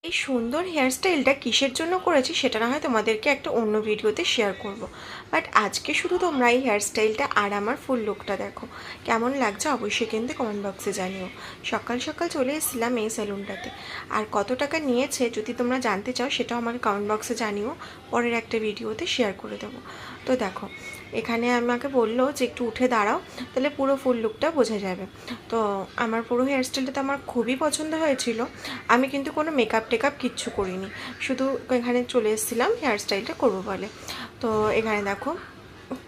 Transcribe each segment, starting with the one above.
এই সুন্দর হেয়ারস্টাইলটা কিসের জন্য করেছি সেটা না হয় তোমাদেরকে একটা অন্য ভিডিওতে শেয়ার করব। বাট আজকে শুধু তোমরা এই হেয়ারস্টাইলটা আর আমার ফুল লুকটা দেখো কেমন লাগছে অবশ্যই কিন্তু কমেন্ট বক্সে জানিও। সকাল সকাল চলে এসেছিলাম এই সেলুনটাতে, আর কত টাকা নিয়েছে যদি তোমরা জানতে চাও সেটাও আমাকে কমেন্ট বক্সে জানিও, পরের একটা ভিডিওতে শেয়ার করে দেবো। তো দেখো এখানে আমাকে বললো যে একটু উঠে দাঁড়াও, তাহলে পুরো ফুল লুকটা বোঝা যাবে। তো আমার পুরো হেয়ারস্টাইলটা তো আমার খুবই পছন্দ হয়েছিল। আমি কিন্তু কোনো মেকআপ টেকআপ কিচ্ছু করিনি, শুধু এখানে চলে এসেছিলাম হেয়ারস্টাইলটা করবো বলে। তো এখানে দেখো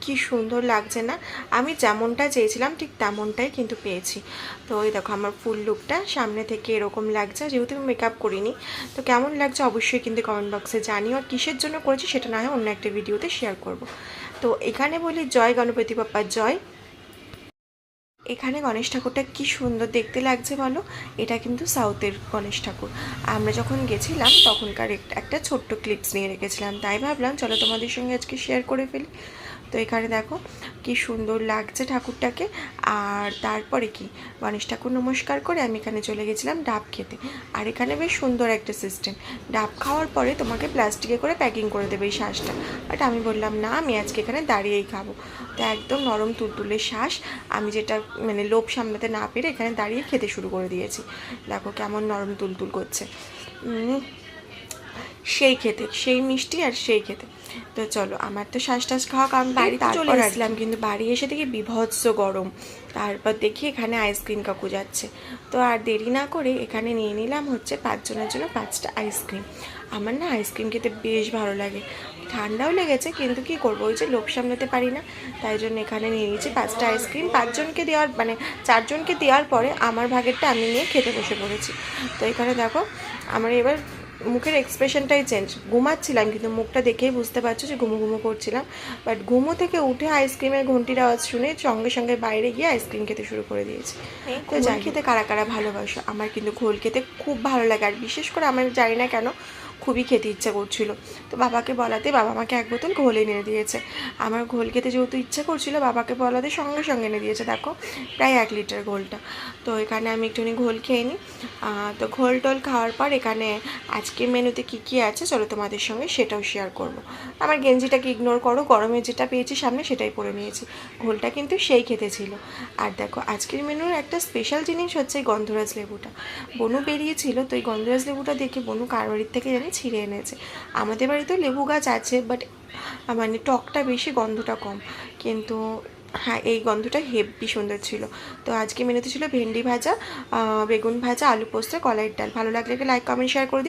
কি সুন্দর লাগছে না, আমি যেমনটা চেয়েছিলাম ঠিক তেমনটাই কিন্তু পেয়েছি। তো ওই দেখো আমার ফুল লুকটা সামনে থেকে এরকম লাগছে, যেহেতু আমি মেকআপ করিনি। তো কেমন লাগছে অবশ্যই কিন্তু কমেন্ট বক্সে জানিও, আর কিসের জন্য করেছি সেটা না হয় অন্য একটা ভিডিওতে শেয়ার করব। তো এখানে বলি জয় গণপতি বাপ্পা জয়। এখানে গণেশ ঠাকুরটা কি সুন্দর দেখতে লাগছে বলো, এটা কিন্তু সাউথের গণেশ ঠাকুর। আমরা যখন গেছিলাম তখনকার একটা ছোট্ট ক্লিপস নিয়ে রেখেছিলাম, তাই ভাবলাম চলো তোমাদের সঙ্গে আজকে শেয়ার করে ফেলি। তো এখানে দেখো কি সুন্দর লাগছে ঠাকুরটাকে। আর তারপরে কি গণেশ ঠাকুর নমস্কার করে আমি এখানে চলে গেছিলাম ডাব খেতে। আর এখানে বেশ সুন্দর একটা সিস্টেম, ডাব খাওয়ার পরে তোমাকে প্লাস্টিকে করে প্যাকিং করে দেবে এই শ্বাসটা। বাট আমি বললাম না, আমি আজকে এখানে দাঁড়িয়েই খাবো। তো একদম নরম তুলতুলে শ্বাস, আমি যেটা মানে লোভ সামলাতে না পেরে এখানে দাঁড়িয়ে খেতে শুরু করে দিয়েছি। দেখো কেমন নরম তুলতুল করছে, সেই খেতে সেই মিষ্টি আর সেই খেতে। তো চলো আমার তো শ্বাস টাস খাওয়া কারণ বাড়িতে চলে আসলাম, কিন্তু বাড়ি এসে দেখি বিভৎস গরম। তারপর দেখি এখানে আইসক্রিম কাকু যাচ্ছে। তো আর দেরি না করে এখানে নিয়ে নিলাম হচ্ছে 5 জনের জন্য 5টা আইসক্রিম। আমার না আইসক্রিম খেতে বেশ ভালো লাগে, ঠান্ডাও লেগেছে কিন্তু কি করবো, ওই যে লোভ সামলাতে পারি না, তাই জন্য এখানে নিয়ে নিয়েছি 5টা আইসক্রিম। 5জনকে দেওয়ার মানে 4জনকে দেওয়ার পরে আমার ভাগেরটা আমি নিয়ে খেতে বসে পড়েছি। তো এখানে দেখো আমার এবার মুখের এক্সপ্রেশনটাই চেঞ্জ, ঘুমাচ্ছিলাম কিন্তু মুখটা দেখেই বুঝতে পারছো যে ঘুমো ঘুমো করছিলাম। বাট ঘুমো থেকে উঠে আইসক্রিমের ঘন্টির আওয়াজ শুনে সঙ্গে সঙ্গে বাইরে গিয়ে আইসক্রিম খেতে শুরু করে দিয়েছি। তো যাই খেতে কারা কারা ভালোবাসো, আমার কিন্তু ঘোল খেতে খুব ভালো লাগে, আর বিশেষ করে আমার জানি না কেন খুবই খেতে ইচ্ছা করছিল। তো বাবাকে বলাতে বাবা আমাকে 1 বোতল ঘোল এনে দিয়েছে। আমার ঘোল খেতে যেহেতু ইচ্ছা করছিল বাবাকে বলাতে সঙ্গে সঙ্গে এনে দিয়েছে, দেখো প্রায় 1 লিটার ঘোলটা। তো এখানে আমি একটুখানি ঘোল খেয়ে নিই। তো ঘোল টোল খাওয়ার পর এখানে আজকে মেনুতে কী কী আছে চলো তোমাদের সঙ্গে সেটাও শেয়ার করব। আমার গেঞ্জিটাকে ইগনোর করো, গরমে যেটা পেয়েছি সামনে সেটাই পরে নিয়েছি। ঘোলটা কিন্তু সেই খেতে ছিল। আর দেখো আজকের মেনুর একটা স্পেশাল জিনিস হচ্ছে এই গন্ধরাজ লেবুটা। বনু বেরিয়েছিল, তো এই গন্ধরাজ লেবুটা দেখে বনু কার বাড়ির থেকে জানি ছিঁড়ে এনেছে। আমাদের বাড়িতেও লেবু গাছ আছে, বাট মানে টকটা বেশি গন্ধটা কম, কিন্তু হ্যাঁ এই গন্ধটা হেব্বি সুন্দর ছিল। তো আজকে মেনুতে ছিল ভেন্ডি ভাজা, বেগুন ভাজা, আলু পোস্ত, কলাইয়ের ডাল। ভালো লাগলে লাইক কমেন্ট শেয়ার করে